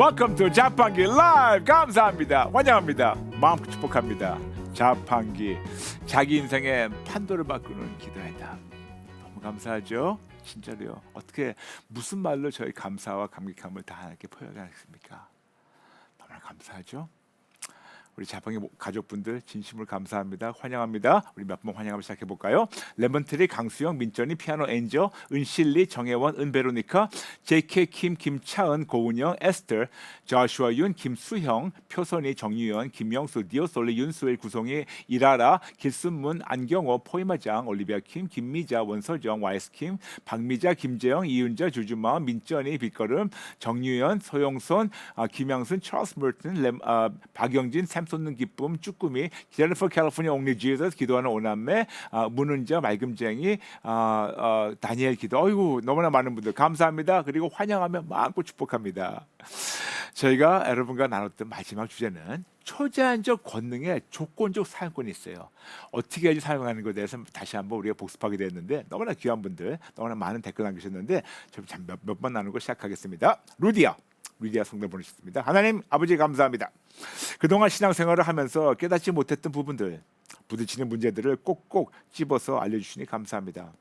Welcome to 자판기 라이브. 감사합니다. 환영합니다. 마음 축복합니다. 자판기, 자기 인생의 판도를 바꾸는 기도회다. 너무 감사하죠? 진짜로요. 어떻게 무슨 말로 저희 감사와 감격함을 다 하나님께 표현하겠습니까? 너무나 감사하죠? 우리 자판기 가족분들 진심으로 감사합니다. 환영합니다. 우리 몇 번 환영하면 시작해 볼까요? 레몬트리, 강수영, 민전이, 피아노 엔저, 은실리, 정혜원, 은베로니카, JK, 킴, 김차은, 고은영, 에스터, 저슈아 윤, 김수형, 표선이, 정유연, 김영수, 디오솔리, 윤수일, 구송이, 이라라, 길순문, 안경호, 포이마장, 올리비아 킴, 김미자, 원서정, 와이스킴, 박미자, 김재영, 이윤자, 주주마, 민전이, 빛걸음, 정유연, 소영손, 김양순, 찰스 머튼, 박영진, 샘솟는 기쁨, 쭈꾸미, 기다리는 for California Only Jesus, 기도하는 오남매, 문은자, 맑음쟁이, 다니엘 기도. 어이구 너무나 많은 분들 감사합니다. 그리고 환영하며 마음껏 축복합니다. 저희가 여러분과 나눴던 마지막 주제는 초제한적 권능의 조건적 사용권이 있어야 어떻게 해야지 사용하는 것에 대해서 다시 한번 우리가 복습하게 됐는데 너무나 귀한 분들, 너무나 많은 댓글 남기셨는데 몇 번 나누고 시작하겠습니다. 루디아 성도 보내셨습니다. 하나님 아버지 감사합니다. 그동안 신앙생활을 하면서 깨닫지 못했던 부분들, 부딪히는 문제들을 꼭꼭 집어서 알려주시니 감사합니다.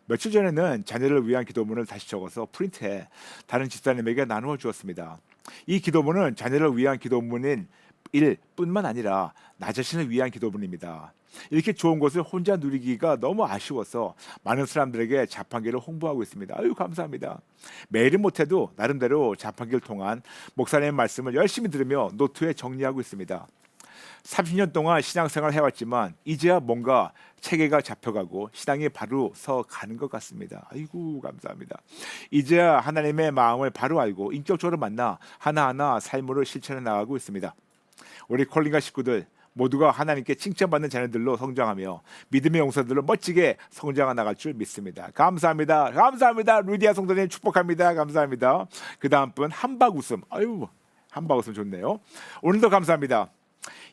며칠 전에는 자녀를 위한 기도문을 다시 적어서 프린트해 다른 집사님에게 나누어 주었습니다. 이 기도문은 자녀를 위한 기도문인 일뿐만 아니라 나 자신을 위한 기도문입니다. 이렇게 좋은 것을 혼자 누리기가 너무 아쉬워서 많은 사람들에게 자판기를 홍보하고 있습니다. 아유 감사합니다. 매일은 못해도 나름대로 자판기를 통한 목사님의 말씀을 열심히 들으며 노트에 정리하고 있습니다. 30년 동안 신앙생활을 해왔지만 이제야 뭔가 체계가 잡혀가고 신앙이 바로 서 가는 것 같습니다. 아이고 감사합니다. 이제야 하나님의 마음을 바로 알고 인격적으로 만나 하나하나 삶으로 실천해 나가고 있습니다. 우리 콜린가 식구들 모두가 하나님께 칭찬받는 자녀들로 성장하며 믿음의 용사들로 멋지게 성장해 나갈 줄 믿습니다. 감사합니다. 감사합니다. 루디아 성도님 축복합니다. 감사합니다. 그 다음 분 한박웃음. 아유 한박웃음 좋네요. 오늘도 감사합니다.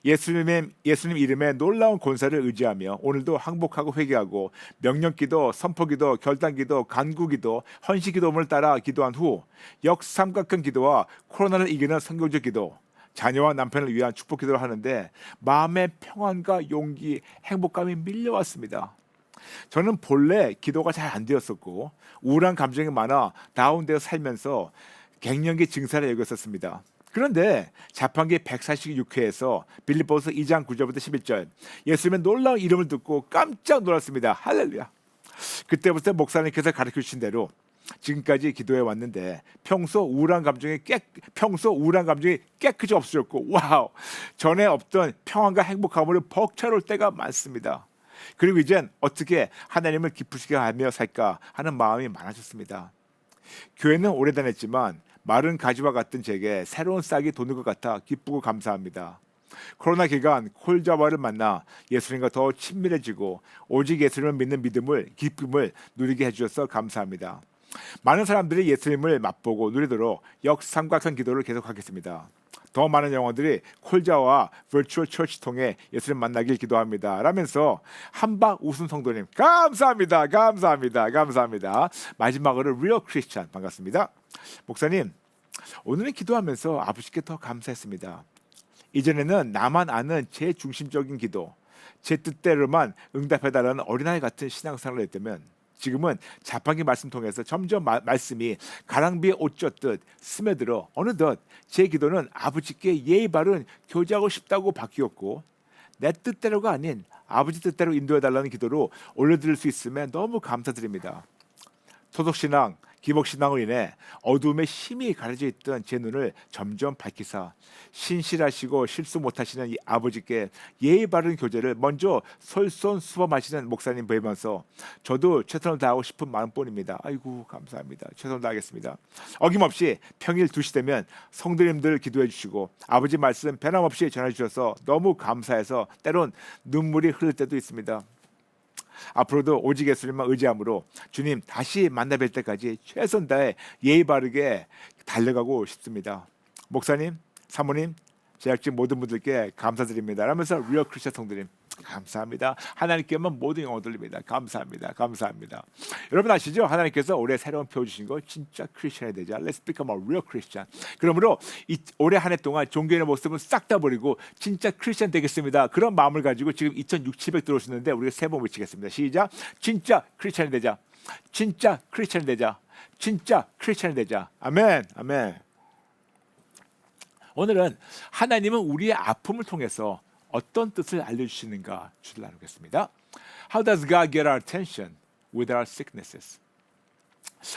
예수님 이름에 놀라운 권세를 의지하며 오늘도 항복하고 회개하고 명령기도, 선포기도, 결단기도, 간구기도, 헌시기도문을 따라 기도한 후 역삼각형 기도와 코로나를 이기는 성경적 기도, 자녀와 남편을 위한 축복 기도를 하는데 마음의 평안과 용기, 행복감이 밀려왔습니다. 저는 본래 기도가 잘 안 되었었고 우울한 감정이 많아 다운되어 살면서 갱년기 증세를 여겼었습니다. 그런데 자판기 146회에서 빌립보서 2장 9절부터 11절 예수님의 놀라운 이름을 듣고 깜짝 놀랐습니다. 할렐루야. 그때부터 목사님께서 가르쳐 주신 대로 지금까지 기도해 왔는데 평소 우울한 감정이 깨끗이 없어졌고 와우 전에 없던 평안과 행복함으로 벅차올 때가 많습니다. 그리고 이젠 어떻게 하나님을 기쁘시게 하며 살까 하는 마음이 많아졌습니다. 교회는 오래 다녔지만 마른 가지와 같은 제게 새로운 싹이 돋는 것 같아 기쁘고 감사합니다. 코로나 기간 콜자와를 만나 예수님과 더 친밀해지고 오직 예수님을 믿는 기쁨을 누리게 해주셔서 감사합니다. 많은 사람들이 예수님을 맛보고 누리도록 역삼각형 기도를 계속하겠습니다. 더 많은 영혼들이 콜자와 버추얼 처치 통해 예수님 만나길 기도합니다. 라면서 한박 웃음 성도님 감사합니다. 마지막으로 리얼 크리스찬 반갑습니다. 목사님 오늘은 기도하면서 아버지께 더 감사했습니다. 이전에는 나만 아는 제 중심적인 기도, 제 뜻대로만 응답해달라는 어린아이 같은 신앙생활을 했다면 지금은 자판기 말씀 통해서 점점 말씀이 가랑비에 옷 젖듯 스며들어 어느덧 제 기도는 아버지께 예의 바른 교제하고 싶다고 바뀌었고 내 뜻대로가 아닌 아버지 뜻대로 인도해달라는 기도로 올려드릴 수 있음에 너무 감사드립니다. 토속신앙, 기복신앙으로 인해 어두움에 심히 가려져 있던 제 눈을 점점 밝히사 신실하시고 실수 못하시는 이 아버지께 예의 바른 교제를 먼저 솔선수범하시는 목사님 보면서 저도 최선을 다하고 싶은 마음뿐입니다. 아이고 감사합니다. 최선을 다하겠습니다. 어김없이 평일 2시 되면 성도님들 기도해 주시고 아버지 말씀 변함없이 전해 주셔서 너무 감사해서 때론 눈물이 흐를 때도 있습니다. 앞으로도 오직 예수님만 의지함으로 주님 다시 만나 뵐 때까지 최선 다해 예의 바르게 달려가고 싶습니다. 목사님, 사모님, 제작진 모든 분들께 감사드립니다. 라면서 리얼 크리스천 성도님 감사합니다. 하나님께만 모든 영광 돌립니다. 감사합니다. 감사합니다. 여러분 아시죠? 하나님께서 올해 새로운 표 주신 거 진짜 크리스천이 되자. Let's become a real Christian. 그러므로 올해 한 해 동안 종교의 모습은 싹 다 버리고 진짜 크리스천 되겠습니다. 그런 마음을 가지고 지금 2,600 들어오시는데 우리가 세 번 외치겠습니다. 시작. 진짜 크리스천이 되자. 진짜 크리스천이 되자. 진짜 크리스천이 되자. 아멘. 아멘. 오늘은 하나님은 우리의 아픔을 통해서 어떤 뜻을 알려주시는가 주를 나누겠습니다. How does God get our attention with our sicknesses?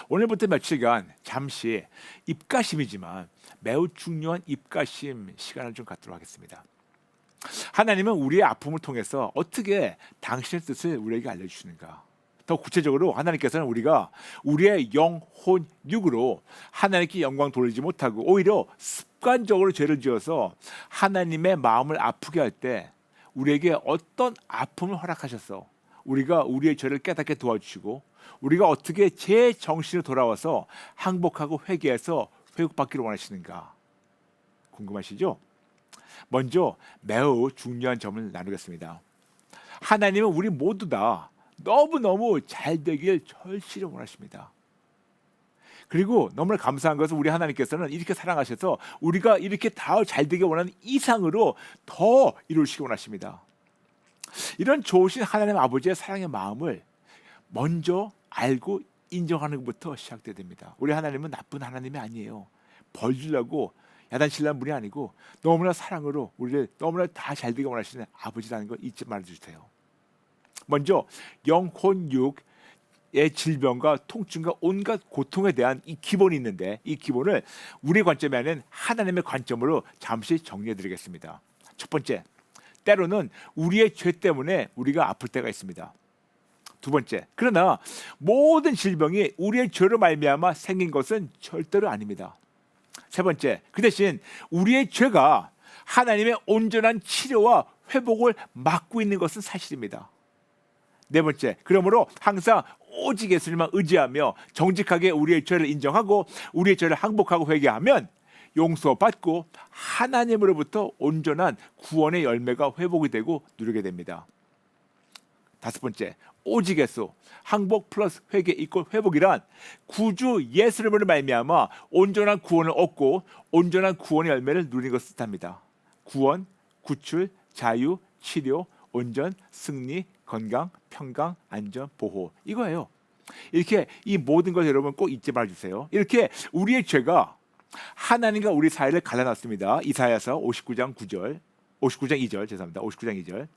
오늘부터 며칠간 잠시 입가심이지만 매우 중요한 입가심 시간을 좀 갖도록 하겠습니다. 하나님은 우리의 아픔을 통해서 어떻게 당신의 뜻을 우리에게 알려주시는가? 더 구체적으로 하나님께서는 우리가 우리의 영혼 육으로 하나님께 영광 돌리지 못하고 오히려 습관적으로 죄를 지어서 하나님의 마음을 아프게 할 때 우리에게 어떤 아픔을 허락하셔서 우리가 우리의 죄를 깨닫게 도와주시고 우리가 어떻게 제 정신으로 돌아와서 항복하고 회개해서 회복받기를 원하시는가 궁금하시죠? 먼저 매우 중요한 점을 나누겠습니다. 하나님은 우리 모두 다 너무너무 잘 되길 절실히 원하십니다. 그리고 너무나 감사한 것은 우리 하나님께서는 이렇게 사랑하셔서 우리가 이렇게 다 잘 되길 원하는 이상으로 더 이루시기 원하십니다. 이런 좋으신 하나님 아버지의 사랑의 마음을 먼저 알고 인정하는 것부터 시작돼야 됩니다. 우리 하나님은 나쁜 하나님이 아니에요. 벌 주려고 야단치려는 분이 아니고 너무나 사랑으로 우리를 너무나 다 잘 되게 원하시는 아버지라는 걸 잊지 말아주세요. 먼저 영혼 육의 질병과 통증과 온갖 고통에 대한 이 기본이 있는데 이 기본을 우리의 관점이 아닌 하나님의 관점으로 잠시 정리해드리겠습니다. 첫 번째, 때로는 우리의 죄 때문에 우리가 아플 때가 있습니다. 두 번째, 그러나 모든 질병이 우리의 죄로 말미암아 생긴 것은 절대로 아닙니다. 세 번째, 그 대신 우리의 죄가 하나님의 온전한 치료와 회복을 막고 있는 것은 사실입니다. 네 번째, 그러므로 항상 오직 예수님만 의지하며 정직하게 우리의 죄를 인정하고 우리의 죄를 항복하고 회개하면 용서받고 하나님으로부터 온전한 구원의 열매가 회복이 되고 누리게 됩니다. 다섯 번째, 오직 예수, 항복 플러스 회개 이꼴 회복이란 구주 예수님으로 말미암아 온전한 구원을 얻고 온전한 구원의 열매를 누리는 것을 뜻합니다. 구원, 구출, 자유, 치료, 온전, 승리, 건강, 평강, 안전, 보호 이거예요. 이렇게 이 모든 것 여러분 꼭 잊지 말아주세요. 이렇게 우리의 죄가 하나님과 우리 사이를 갈라놨습니다. 이사야서 59장 2절 죄송합니다. 59장 2절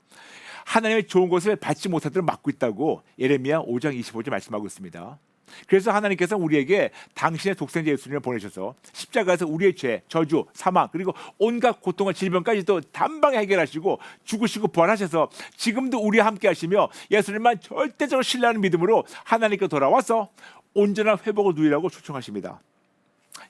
하나님의 좋은 것을 받지 못하도록 막고 있다고 예레미야 5장 25절 말씀하고 있습니다. 그래서 하나님께서 우리에게 당신의 독생자 예수님을 보내셔서 십자가에서 우리의 죄, 저주, 사망 그리고 온갖 고통과 질병까지도 단방에 해결하시고 죽으시고 부활하셔서 지금도 우리와 함께 하시며 예수님만 절대적으로 신뢰하는 믿음으로 하나님께 돌아와서 온전한 회복을 누리라고 초청하십니다.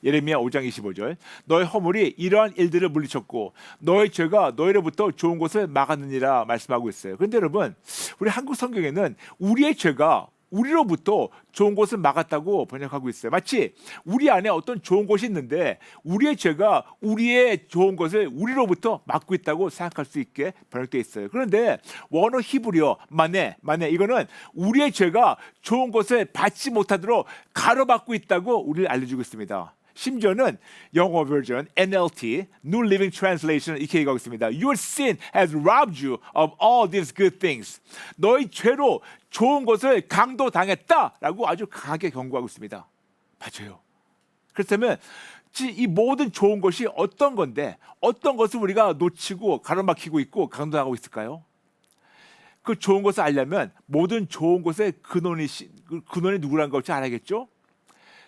예레미야 5장 25절 너의 허물이 이러한 일들을 물리쳤고 너의 죄가 너희로부터 좋은 것을 막았느니라 말씀하고 있어요. 그런데 여러분 우리 한국 성경에는 우리의 죄가 우리로부터 좋은 것을 막았다고 번역하고 있어요. 마치 우리 안에 어떤 좋은 것이 있는데 우리의 죄가 우리의 좋은 것을 우리로부터 막고 있다고 생각할 수 있게 번역되어 있어요. 그런데 원어 히브리어 마네 이거는 우리의 죄가 좋은 것을 받지 못하도록 가로막고 있다고 우리를 알려주고 있습니다. 심지어는 영어 버전 NLT New Living Translation 이렇게 얘기하고 있습니다. Your sin has robbed you of all these good things. 너의 죄로 좋은 것을 강도당했다라고 아주 강하게 경고하고 있습니다. 맞아요. 그렇다면 이 모든 좋은 것이 어떤 건데 어떤 것을 우리가 놓치고 가로막히고 있고 강도당하고 있을까요? 그 좋은 것을 알려면 모든 좋은 것의 근원이 누구라는 것을 알아야겠죠?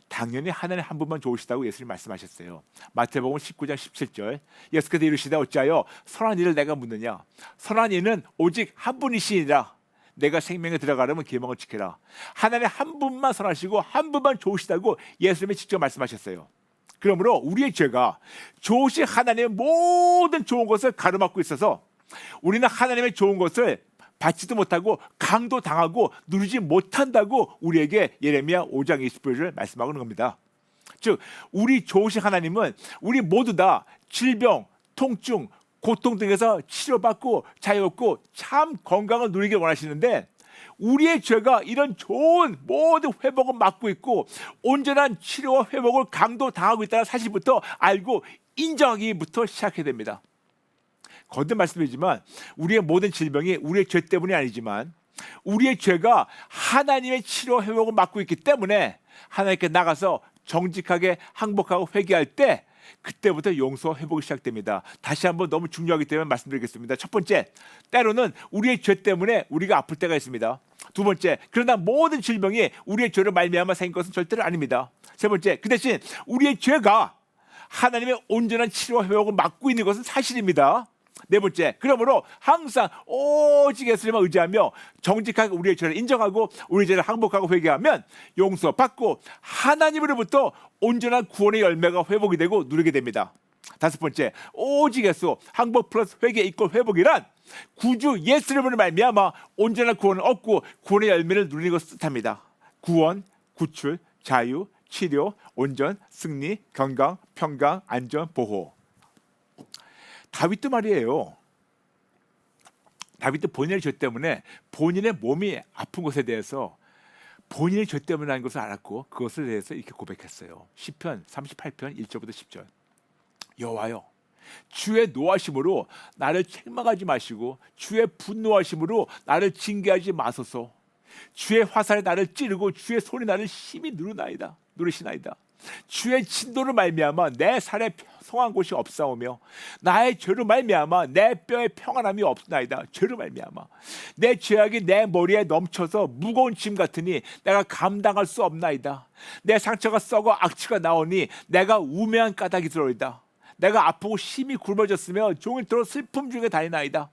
당연히 하나님 한 분만 좋으시다고 예수님 말씀하셨어요. 마태복음 19장 17절 예수께서 이르시되 어찌하여 선한 이를 내가 묻느냐 선한 이는 오직 한 분이시니라 내가 생명에 들어가려면 계명을 지켜라. 하나님 한 분만 선하시고 한 분만 좋으시다고 예수님이 직접 말씀하셨어요. 그러므로 우리의 죄가 좋으신 하나님의 모든 좋은 것을 가로막고 있어서 우리는 하나님의 좋은 것을 받지도 못하고 강도당하고 누리지 못한다고 우리에게 예레미야 5장 20절을 말씀하는 겁니다. 즉 우리 좋으신 하나님은 우리 모두 다 질병, 통증, 고통 등에서 치료받고 자유롭고 참 건강을 누리길 원하시는데 우리의 죄가 이런 좋은 모든 회복을 막고 있고 온전한 치료와 회복을 강도당하고 있다는 사실부터 알고 인정하기부터 시작해야 됩니다. 거듭 말씀드리지만 우리의 모든 질병이 우리의 죄 때문이 아니지만 우리의 죄가 하나님의 치료 회복을 막고 있기 때문에 하나님께 나가서 정직하게 항복하고 회개할 때 그때부터 용서와 회복이 시작됩니다. 다시 한번 너무 중요하기 때문에 말씀드리겠습니다. 첫 번째, 때로는 우리의 죄 때문에 우리가 아플 때가 있습니다. 두 번째, 그러나 모든 질병이 우리의 죄로 말미암아 생긴 것은 절대로 아닙니다. 세 번째, 그 대신 우리의 죄가 하나님의 온전한 치료와 회복을 막고 있는 것은 사실입니다. 네 번째, 그러므로 항상 오직 예수님을 의지하며 정직하게 우리의 죄를 인정하고 우리의 죄를 항복하고 회개하면 용서받고 하나님으로부터 온전한 구원의 열매가 회복이 되고 누리게 됩니다. 다섯 번째, 오직 예수, 항복 플러스 회개 이꼴 회복이란 구주 예수님으로 말미암아 온전한 구원을 얻고 구원의 열매를 누리는 것을 뜻합니다. 구원, 구출, 자유, 치료, 온전, 승리, 건강, 평강, 안전, 보호. 다윗도 말이에요. 다윗도 본인의 죄 때문에 본인의 몸이 아픈 것에 대해서 본인의 죄 때문에 하는 것을 알았고 그것에 대해서 이렇게 고백했어요. 시편 38편 1절부터 10절. 여호와여, 주의 노하심으로 나를 책망하지 마시고 주의 분노하심으로 나를 징계하지 마소서. 주의 화살에 나를 찌르고 주의 손이 나를 심히 누르시나이다. 주의 진노로 말미암아 내 살에 성한 곳이 없사오며 나의 죄로 말미암아 내 뼈에 평안함이 없나이다. 죄로 말미암아 내 죄악이 내 머리에 넘쳐서 무거운 짐 같으니 내가 감당할 수 없나이다. 내 상처가 썩어 악취가 나오니 내가 우매한 까닭이 들어오리다. 내가 아프고 심히 굶어졌으며 종일토록 슬픔 중에 다니나이다.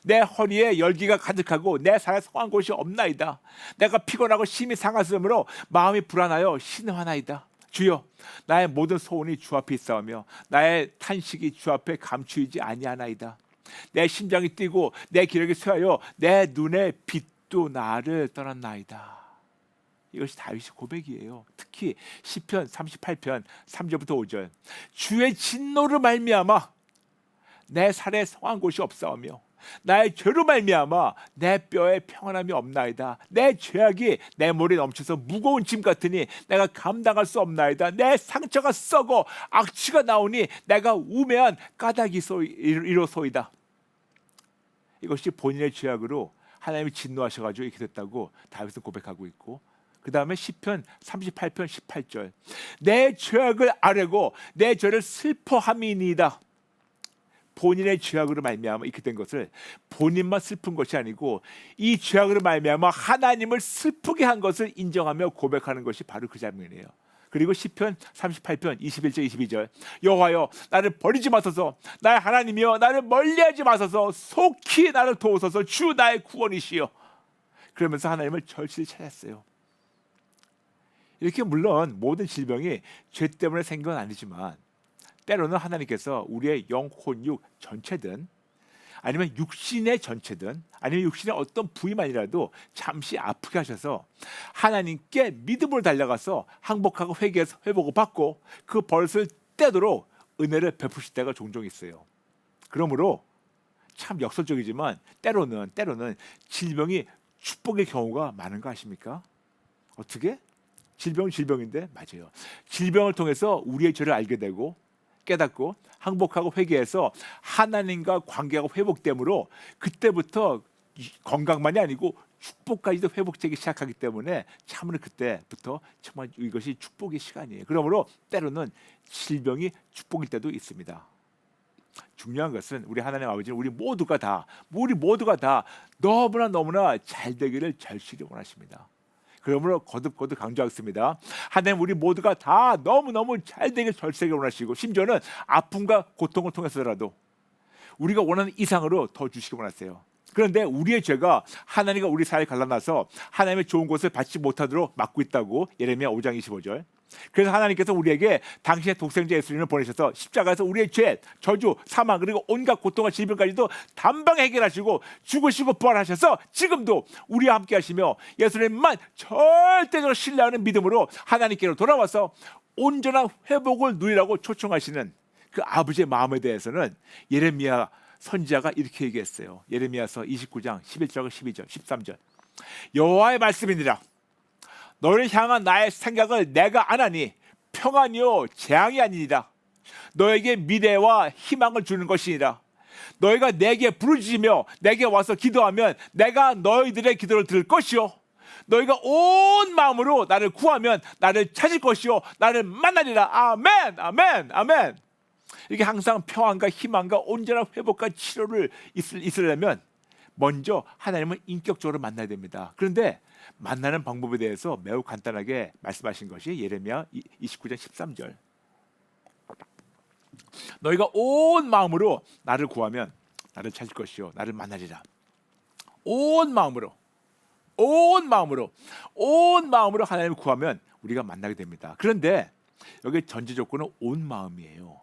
내 허리에 열기가 가득하고 내 살에 성한 곳이 없나이다. 내가 피곤하고 심히 상하였으므로 마음이 불안하여 신음하나이다. 주여, 나의 모든 소원이 주 앞에 있사오며 나의 탄식이 주 앞에 감추이지 아니하나이다. 내 심장이 뛰고 내 기력이 쇠하여 내 눈의 빛도 나를 떠났나이다. 이것이 다윗의 고백이에요. 특히 시편 38편 3절부터 5절. 주의 진노를 말미암아 내 살에 성한 곳이 없사오며 나의 죄로 말미암아 내 뼈에 평안함이 없나이다. 내 죄악이 내 머리에 넘쳐서 무거운 짐 같으니 내가 감당할 수 없나이다. 내 상처가 썩어 악취가 나오니 내가 우매한 까닭이 이로소이다. 이것이 본인의 죄악으로 하나님이 진노하셔가지고 이렇게 됐다고 다윗은 고백하고 있고, 그 다음에 시편 38편 18절. 내 죄악을 아뢰고 내 죄를 슬퍼함이니이다. 본인의 죄악으로 말미암아 이렇게 된 것을 본인만 슬픈 것이 아니고 이 죄악으로 말미암아 하나님을 슬프게 한 것을 인정하며 고백하는 것이 바로 그 장면이에요. 그리고 시편 38편 21절 22절. 여호와여, 나를 버리지 마소서. 나의 하나님이여, 나를 멀리하지 마소서. 속히 나를 도우소서. 주 나의 구원이시여. 그러면서 하나님을 절실히 찾았어요. 이렇게 물론 모든 질병이 죄 때문에 생긴 건 아니지만 때로는 하나님께서 우리의 영, 혼, 육 전체든 아니면 육신의 전체든 아니면 육신의 어떤 부위만이라도 잠시 아프게 하셔서 하나님께 믿음으로 달려가서 항복하고 회개해서 회복을 받고 그 벌을 떼도록 은혜를 베푸실 때가 종종 있어요. 그러므로 참 역설적이지만 때로는 질병이 축복의 경우가 많은 거 아십니까? 어떻게? 질병은 질병인데 맞아요. 질병을 통해서 우리의 죄를 알게 되고 깨닫고 항복하고 회개해서 하나님과 관계가 회복되므로 그때부터 건강만이 아니고 축복까지도 회복되기 시작하기 때문에 참으로 그때부터 정말 이것이 축복의 시간이에요. 그러므로 때로는 질병이 축복일 때도 있습니다. 중요한 것은 우리 하나님 아버지는 우리 모두가 다 너무나 잘 되기를 절실히 원하십니다. 그러므로 거듭 강조하겠습니다. 하나님 우리 모두가 다 너무너무 잘 되길 절실하게 원하시고 심지어는 아픔과 고통을 통해서라도 우리가 원하는 이상으로 더 주시기 원하세요. 그런데 우리의 죄가 하나님과 우리 사이에 갈라놔서 하나님의 좋은 것을 받지 못하도록 막고 있다고 예레미야 5장 25절. 그래서 하나님께서 우리에게 당신의 독생자 예수님을 보내셔서 십자가에서 우리의 죄, 저주, 사망 그리고 온갖 고통과 질병까지도 단방에 해결하시고 죽으시고 부활하셔서 지금도 우리와 함께 하시며 예수님만 절대적으로 신뢰하는 믿음으로 하나님께로 돌아와서 온전한 회복을 누리라고 초청하시는 그 아버지의 마음에 대해서는 예레미야 선지자가 이렇게 얘기했어요. 예레미야서 29장 11절, 12절, 13절. 여호와의 말씀이니라. 너를 향한 나의 생각을 내가 아나니 평안이요 재앙이 아니니라. 너에게 미래와 희망을 주는 것이니라. 너희가 내게 부르짖으며 내게 와서 기도하면 내가 너희들의 기도를 들을 것이요 너희가 온 마음으로 나를 구하면 나를 찾을 것이요 나를 만나리라. 아멘, 아멘, 아멘. 이게 항상 평안과 희망과 온전한 회복과 치료를 있으려면 먼저 하나님을 인격적으로 만나야 됩니다. 그런데 만나는 방법에 대해서 매우 간단하게 말씀하신 것이 예레미야 29장 13절. 너희가 온 마음으로 나를 구하면 나를 찾을 것이요 나를 만나리라. 온 마음으로, 온 마음으로, 온 마음으로 하나님을 구하면 우리가 만나게 됩니다. 그런데 여기 전제 조건은 온 마음이에요.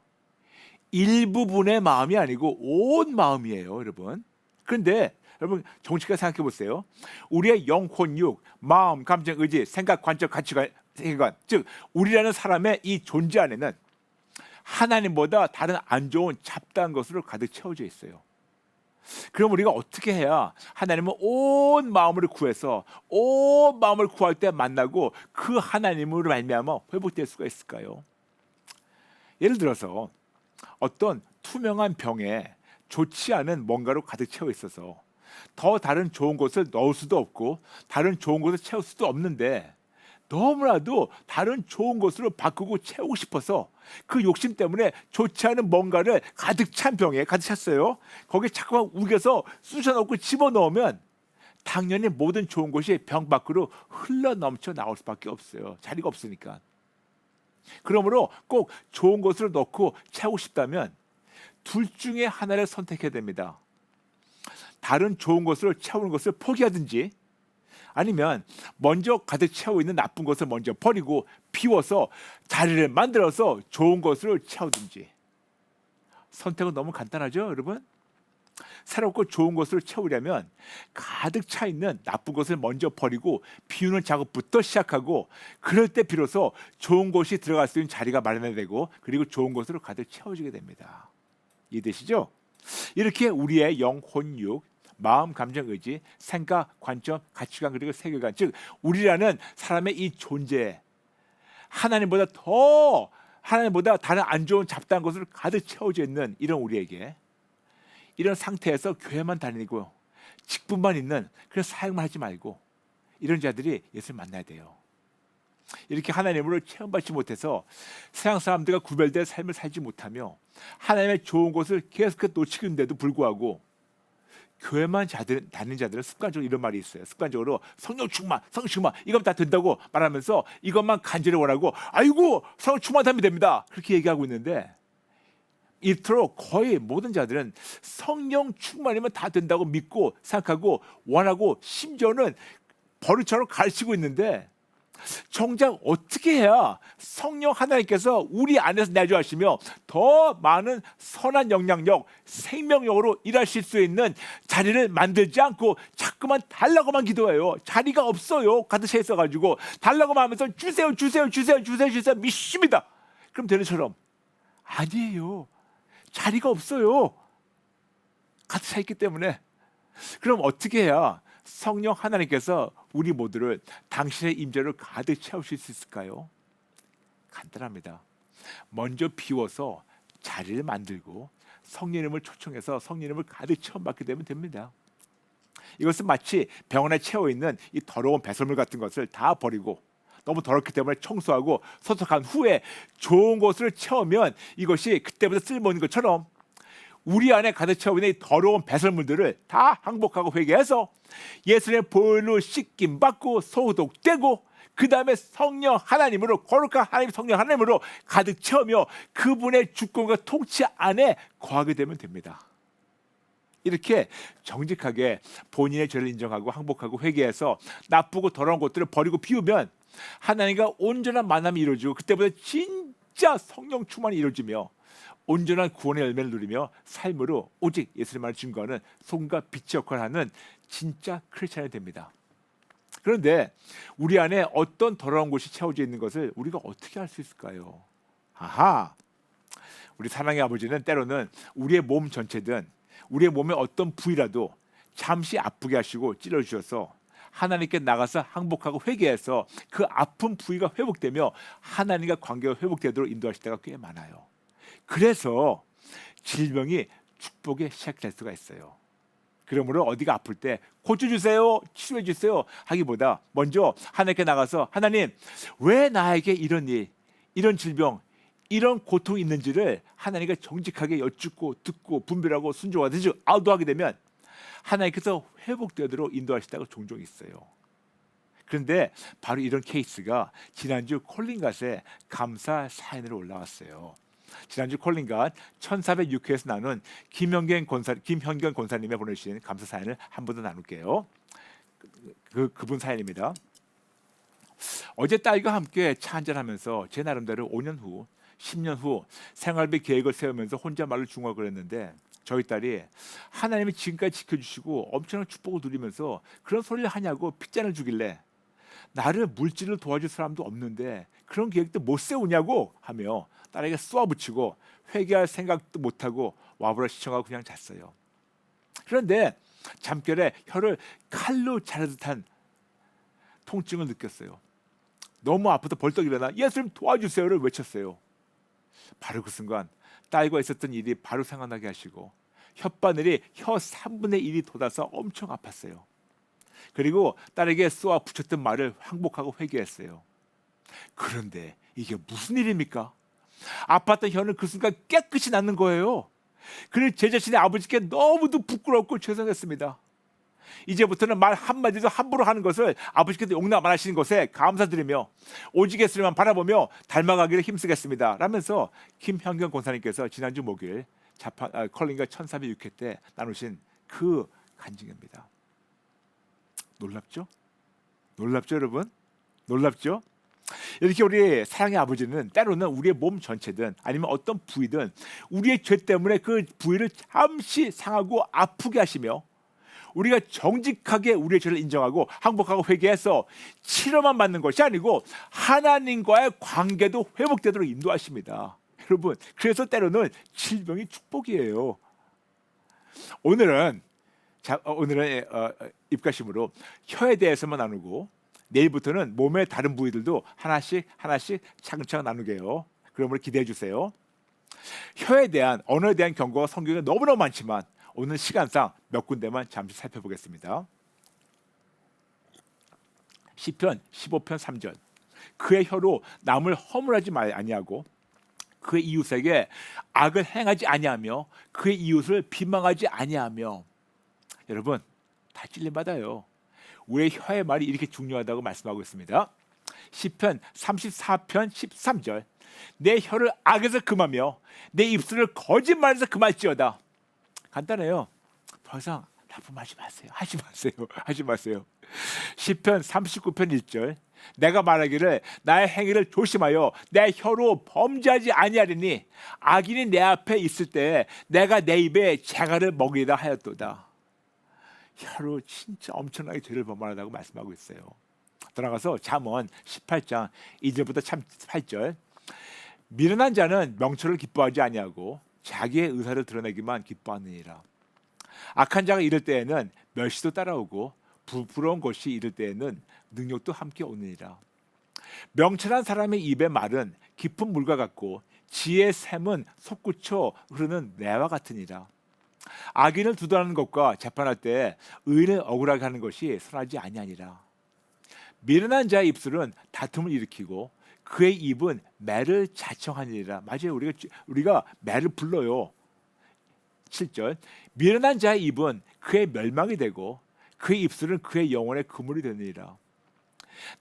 일부분의 마음이 아니고 온 마음이에요, 여러분. 그런데 여러분 정직하게 생각해 보세요. 우리의 영혼, 육, 마음, 감정, 의지, 생각, 관점, 가치관, 세계관, 즉 우리라는 사람의 이 존재 안에는 하나님보다 다른 안 좋은 잡다한 것으로 가득 채워져 있어요. 그럼 우리가 어떻게 해야 하나님을 온 마음으로 구해서 온 마음을 구할 때 만나고 그 하나님으로 말미암아 회복될 수가 있을까요? 예를 들어서 어떤 투명한 병에 좋지 않은 뭔가로 가득 채워 있어서 더 다른 좋은 것을 넣을 수도 없고 다른 좋은 것을 채울 수도 없는데 너무나도 다른 좋은 것으로 바꾸고 채우고 싶어서 그 욕심 때문에 좋지 않은 뭔가를 가득 찬 병에 가득 찼어요. 거기에 자꾸만 우겨서 쑤셔넣고 집어넣으면 당연히 모든 좋은 것이 병 밖으로 흘러넘쳐 나올 수밖에 없어요. 자리가 없으니까. 그러므로 꼭 좋은 것을 넣고 채우고 싶다면 둘 중에 하나를 선택해야 됩니다. 다른 좋은 것을 채우는 것을 포기하든지 아니면 먼저 가득 채워 있는 나쁜 것을 먼저 버리고 비워서 자리를 만들어서 좋은 것을 채우든지. 선택은 너무 간단하죠, 여러분? 새롭고 좋은 것을 채우려면 가득 차 있는 나쁜 것을 먼저 버리고 비우는 작업부터 시작하고 그럴 때 비로소 좋은 것이 들어갈 수 있는 자리가 마련되고 그리고 좋은 것으로 가득 채워지게 됩니다. 이해되시죠? 이렇게 우리의 영혼, 육, 마음, 감정, 의지, 생각, 관점, 가치관 그리고 세계관, 즉 우리라는 사람의 이 존재 하나님보다 다른 안 좋은 잡다한 것으로 가득 채워져 있는 이런 우리에게 이런 상태에서 교회만 다니고 직분만 있는 그런 사역만 하지 말고 이런 자들이 예수를 만나야 돼요. 이렇게 하나님으로 체험받지 못해서 세상 사람들과 구별된 삶을 살지 못하며 하나님의 좋은 것을 계속 놓치고 있는데도 불구하고 교회만 다니는 자들은 습관적으로 이런 말이 있어요. 습관적으로 성령 충만, 성령 충만 이건 다 된다고 말하면서 이것만 간절히 원하고 아이고 성령 충만하면 됩니다. 그렇게 얘기하고 있는데 이토록 거의 모든 자들은 성령 충만이면 다 된다고 믿고 생각하고 원하고 심지어는 버릇처럼 가르치고 있는데 정작 어떻게 해야 성령 하나님께서 우리 안에서 내주하시며 더 많은 선한 영향력, 생명력으로 일하실 수 있는 자리를 만들지 않고 자꾸만 달라고만 기도해요. 자리가 없어요. 가득 차 있어가지고 달라고만 하면서 주세요, 주세요, 주세요, 주세요, 주세요 믿습니다. 그럼 되는 처럼 아니에요. 자리가 없어요. 가득 차 있기 때문에. 그럼 어떻게 해야 성령 하나님께서 우리 모두를 당신의 임재로 가득 채우실 수 있을까요? 간단합니다. 먼저 비워서 자리를 만들고 성령님을 초청해서 성령님을 가득 체험받게 되면 됩니다. 이것은 마치 병원에 채워있는 이 더러운 배설물 같은 것을 다 버리고 너무 더럽기 때문에 청소하고 소독한 후에 좋은 것을 채우면 이것이 그때부터 쓸모있는 것처럼 우리 안에 가득 채워 있는 이 더러운 배설물들을 다 항복하고 회개해서 예수님의 보혈로 씻김 받고 소독되고 그 다음에 성령 하나님으로 거룩한 하나님 성령 하나님으로 가득 채우며 그분의 주권과 통치 안에 거하게 되면 됩니다. 이렇게 정직하게 본인의 죄를 인정하고 항복하고 회개해서 나쁘고 더러운 것들을 버리고 비우면 하나님과 온전한 만남이 이루어지고 그때부터 진짜 성령 충만이 이루어지며 온전한 구원의 열매를 누리며 삶으로 오직 예수님만을 증거하는 소금과 빛의 역할을 하는 진짜 크리스찬이 됩니다. 그런데 우리 안에 어떤 더러운 곳이 채워져 있는 것을 우리가 어떻게 알 수 있을까요? 아하, 우리 사랑의 아버지는 때로는 우리의 몸 전체든 우리의 몸의 어떤 부위라도 잠시 아프게 하시고 찔러주셔서 하나님께 나가서 항복하고 회개해서 그 아픈 부위가 회복되며 하나님과 관계가 회복되도록 인도하실 때가 꽤 많아요. 그래서 질병이 축복의 시작될 수가 있어요. 그러므로 어디가 아플 때 고쳐주세요, 치료해주세요 하기보다 먼저 하나님께 나가서 하나님 왜 나에게 이런 일, 이런 질병, 이런 고통이 있는지를 하나님께 정직하게 여쭙고 듣고 분별하고 순종하든지 아우도하게 되면 하나님께서 회복되도록 인도하시다가 종종 있어요. 그런데 바로 이런 케이스가 지난주 콜린갓의 감사 사연으로 올라왔어요. 지난주 콜린갓 1406회에서 나눈 김현경 권사님이 보내주신 감사 사연을 한 번 더 나눌게요. 그분 사연입니다. 어제 딸과 함께 차 한잔하면서 제 나름대로 5년 후, 10년 후 생활비 계획을 세우면서 혼자말로 중얼거렸는데 했는데 저희 딸이 하나님이 지금까지 지켜주시고 엄청난 축복을 누리면서 그런 소리를 하냐고 핏잔을 주길래 나를 물질을 도와줄 사람도 없는데 그런 계획도 못 세우냐고 하며 딸에게 쏘아붙이고 회개할 생각도 못하고 와보라 시청하고 그냥 잤어요. 그런데 잠결에 혀를 칼로 자르 듯한 통증을 느꼈어요. 너무 아프다 벌떡 일어나 예수님 도와주세요를 외쳤어요. 바로 그 순간 딸과 있었던 일이 바로 생각나게 하시고 혓바늘이 혀 3분의 1이 돋아서 엄청 아팠어요. 그리고 딸에게 쏘아 붙였던 말을 항복하고 회개했어요. 그런데 이게 무슨 일입니까? 아팠던 혀는 그 순간 깨끗이 낫는 거예요. 그래서 제 자신의 아버지께 너무도 부끄럽고 죄송했습니다. 이제부터는 말 한마디도 함부로 하는 것을 아버지께서 용납 안 하시는 것에 감사드리며 오직 예수님만 바라보며 닮아가기를 힘쓰겠습니다 라면서 김현경 권사님께서 지난주 목요일 컬린갓 1406회 때 나누신 그 간증입니다. 놀랍죠? 놀랍죠 여러분? 놀랍죠? 이렇게 우리 사랑의 아버지는 때로는 우리의 몸 전체든 아니면 어떤 부위든 우리의 죄 때문에 그 부위를 잠시 상하고 아프게 하시며 우리가 정직하게 우리의 죄를 인정하고 항복하고 회개해서 치료만 받는 것이 아니고 하나님과의 관계도 회복되도록 인도하십니다. 여러분, 그래서 때로는 질병이 축복이에요. 오늘은 입가심으로 혀에 대해서만 나누고 내일부터는 몸의 다른 부위들도 하나씩 차근차근 나누게요. 그러므로 기대해 주세요. 혀에 대한 언어에 대한 경고가 성경에 너무너무 많지만 오늘 시간상 몇 군데만 잠시 살펴보겠습니다. 시편 15편 3절 그의 혀로 남을 허물하지 아니하고 그의 이웃에게 악을 행하지 아니하며 그의 이웃을 비방하지 아니하며. 여러분 다 찔림받아요. 우리의 혀의 말이 이렇게 중요하다고 말씀하고 있습니다. 시편 34편 13절 내 혀를 악에서 금하며 내 입술을 거짓말에서 금할지어다. 간단해요. 더 이상 납품하지 마세요. 하지 마세요. 시편 39편 1절 내가 말하기를 나의 행위를 조심하여 내 혀로 범죄하지 아니하리니 악인이 내 앞에 있을 때 내가 내 입에 재갈을 먹이다 하였도다. 혀로 진짜 엄청나게 죄를 범하다고 말씀하고 있어요. 돌아가서 잠언 18장 2절부터 8절 미련한 자는 명철을 기뻐하지 아니하고 자기의 의사를 드러내기만 기뻐하느니라. 악한 자가 이럴 때에는 멸시도 따라오고 부끄러운 것이 이럴 때에는 능력도 함께 오느니라. 명철한 사람의 입의 말은 깊은 물과 같고 지혜의 샘은 솟구쳐 흐르는 매와 같으니라. 악인을 두둔하는 것과 재판할 때 의인을 억울하게 하는 것이 선하지 아니하니라. 미련한 자의 입술은 다툼을 일으키고 그의 입은 매를 자청하니라. 맞아요. 우리가 매를 불러요. 7절 미련한 자의 입은 그의 멸망이 되고 그의 입술은 그의 영혼의 그물이 되느니라.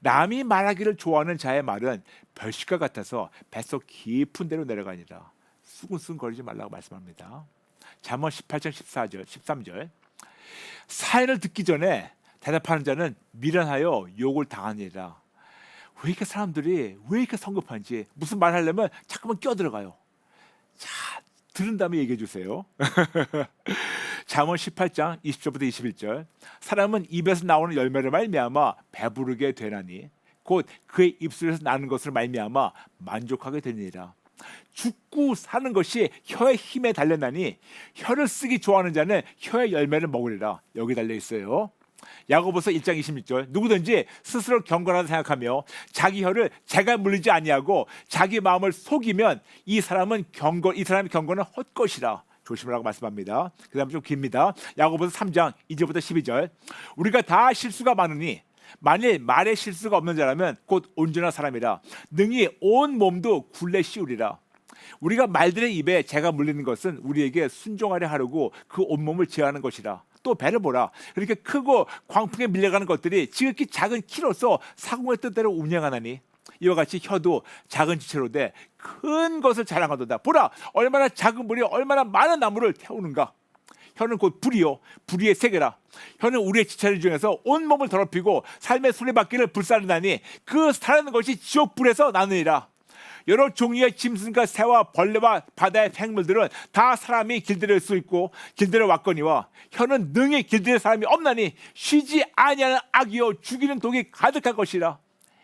남이 말하기를 좋아하는 자의 말은 별식과 같아서 뱃속 깊은 데로 내려가니라. 수근수근거리지 말라고 말씀합니다. 잠언 18장 14절 13절 사연을 듣기 전에 대답하는 자는 미련하여 욕을 당하니라. 왜 이렇게 사람들이 왜 이렇게 성급한지 무슨 말 하려면 자꾸만 끼어들어가요. 자, 들은 다음에 얘기해 주세요. 잠언 18장 20절부터 21절 사람은 입에서 나오는 열매를 말미암아 배부르게 되나니 곧 그의 입술에서 나는 것을 말미암아 만족하게 되니라. 죽고 사는 것이 혀의 힘에 달렸나니 혀를 쓰기 좋아하는 자는 혀의 열매를 먹으리라. 여기 달려 있어요. 야고보서 1장 26절 누구든지 스스로 경건하다 생각하며 자기 혀를 재가 물리지 아니하고 자기 마음을 속이면 이 사람의 경건은 헛것이라. 조심하라고 말씀합니다. 그 다음에 좀 깁니다. 야고보서 3장 2절부터 12절 우리가 다 실수가 많으니 만일 말에 실수가 없는 자라면 곧 온전한 사람이라 능히 온 몸도 굴레 씌우리라. 우리가 말들의 입에 재가 물리는 것은 우리에게 순종하려 하려고 그 온몸을 제어하는 것이라. 또 배를 보라. 그렇게 크고 광풍에 밀려가는 것들이 지극히 작은 키로서 사공의 뜻대로 운행하나니 이와 같이 혀도 작은 지체로 돼 큰 것을 자랑하도다. 보라 얼마나 작은 불이 얼마나 많은 나무를 태우는가. 혀는 곧 불이요 불의의 세계라. 혀는 우리의 지체를 중에서 온몸을 더럽히고 삶의 수레바퀴를 불사르나니 그 사르는 것이 지옥불에서 나느니라. 여러 종류의 짐승과 새와 벌레와 바다의 생물들은 다 사람이 길들일 수 있고 길들여 왔거니와 혀는 능히 길들일 사람이 없나니 쉬지 아니하는 악이요 죽이는 독이 가득한 것이라.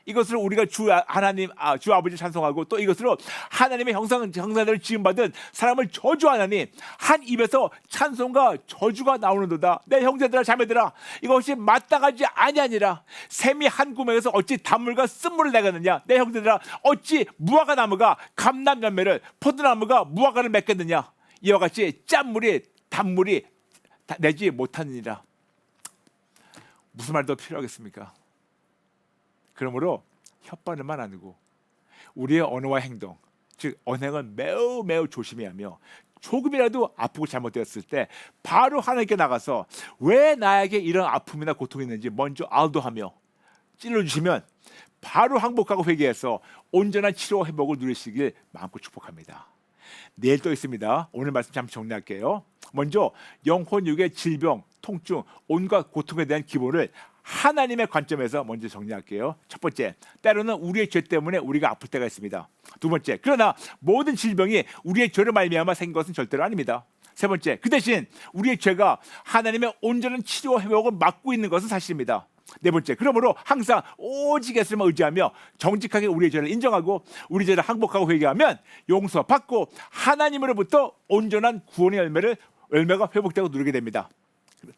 이것을 우리가 주 아버지 찬송하고 또 이것으로 하나님의 형상대로 지음받은 사람을 저주하나니 한 입에서 찬송과 저주가 나오는도다. 내 형제들아 자매들아 이것이 마땅하지 아니하니라. 샘이 한 구멍에서 어찌 단물과 쓴물을 내겠느냐. 내 형제들아 어찌 무화과 나무가 감람 열매를 포도나무가 무화과를 맺겠느냐. 이와 같이 짠물이 단물이 내지 못하느니라. 무슨 말도 필요하겠습니까? 그러므로 혓바늘만 아니고 우리의 언어와 행동, 즉 언행을 매우 매우 조심해야 하며 조금이라도 아프고 잘못되었을 때 바로 하나님께 나가서 왜 나에게 이런 아픔이나 고통이 있는지 먼저 알도하며 찔러주시면 바로 항복하고 회개해서 온전한 치료 회복을 누리시길 마음껏 축복합니다. 내일 또 있습니다. 오늘 말씀 잠시 정리할게요. 먼저 영혼, 육의 질병, 통증, 온갖 고통에 대한 기본을 하나님의 관점에서 먼저 정리할게요. 첫 번째, 때로는 우리의 죄 때문에 우리가 아플 때가 있습니다. 두 번째, 그러나 모든 질병이 우리의 죄로 말미암아 생긴 것은 절대로 아닙니다. 세 번째, 그 대신 우리의 죄가 하나님의 온전한 치료와 회복을 막고 있는 것은 사실입니다. 네 번째, 그러므로 항상 오직 예수님을 의지하며 정직하게 우리의 죄를 인정하고 우리 죄를 항복하고 회개하면 용서받고 하나님으로부터 온전한 구원의 열매가 회복되고 누리게 됩니다.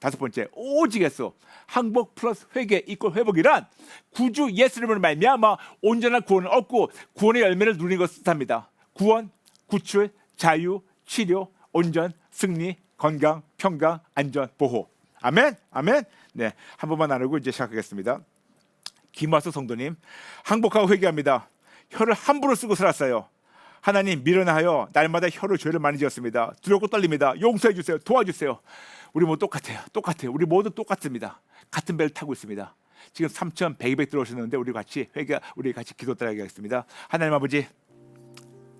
다섯 번째, 오직 예수, 항복 플러스 회개 이꼴 회복이란 구주 예수님을 말미암아 온전한 구원을 얻고 구원의 열매를 누리는 것을 뜻합니다. 구원, 구출, 자유, 치료, 온전, 승리, 건강, 평강, 안전, 보호. 아멘, 아멘. 네, 한 번만 나누고 이제 시작하겠습니다. 김화수 성도님, 항복하고 회개합니다. 혀를 함부로 쓰고 살았어요. 하나님 미련하여 날마다 혀로 죄를 많이 지었습니다. 두렵고 떨립니다. 용서해 주세요. 도와주세요. 우리 모두 똑같아요. 우리 모두 똑같습니다. 같은 배를 타고 있습니다. 지금 3,100 들어오셨는데 우리 같이 기도 따라하겠습니다. 하나님 아버지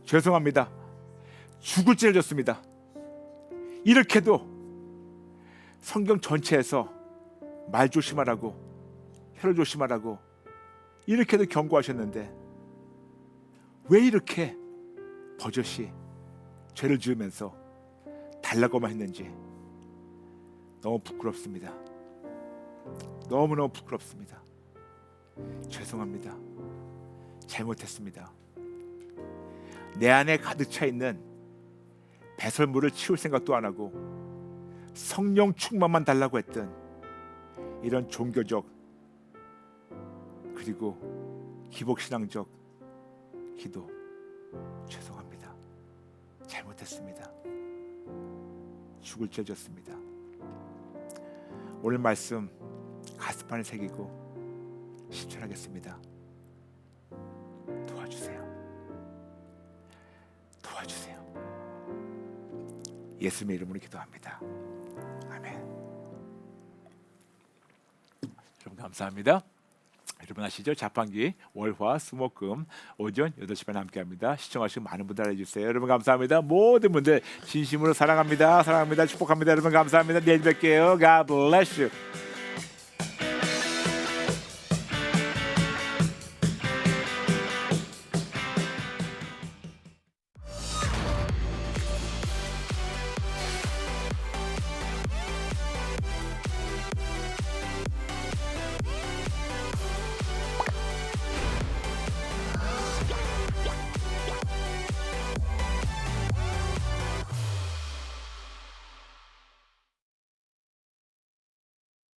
죄송합니다. 죽을 죄를 졌습니다. 이렇게도 성경 전체에서 말 조심하라고 혀를 조심하라고 이렇게도 경고하셨는데 왜 이렇게 버젓이 죄를 지으면서 달라고만 했는지 너무 부끄럽습니다. 너무너무 부끄럽습니다. 죄송합니다. 잘못했습니다. 내 안에 가득 차 있는 배설물을 치울 생각도 안 하고 성령 충만만 달라고 했던 이런 종교적 그리고 기복신앙적 기도 죄송합니다. 잘못했습니다. 죽을 죄 졌습니다. 오늘 말씀 가슴판에 새기고 실천하겠습니다. 도와주세요. 예수님의 이름으로 기도합니다. 아멘. 여러분 감사합니다. 여러분 아시죠? 자판기 월화 수목금 오전 8시 반에 함께합니다. 시청하시는 많은 분들 알려주세요. 여러분 감사합니다. 모든 분들 진심으로 사랑합니다. 축복합니다. 여러분 감사합니다. 내일 뵐게요. God bless you.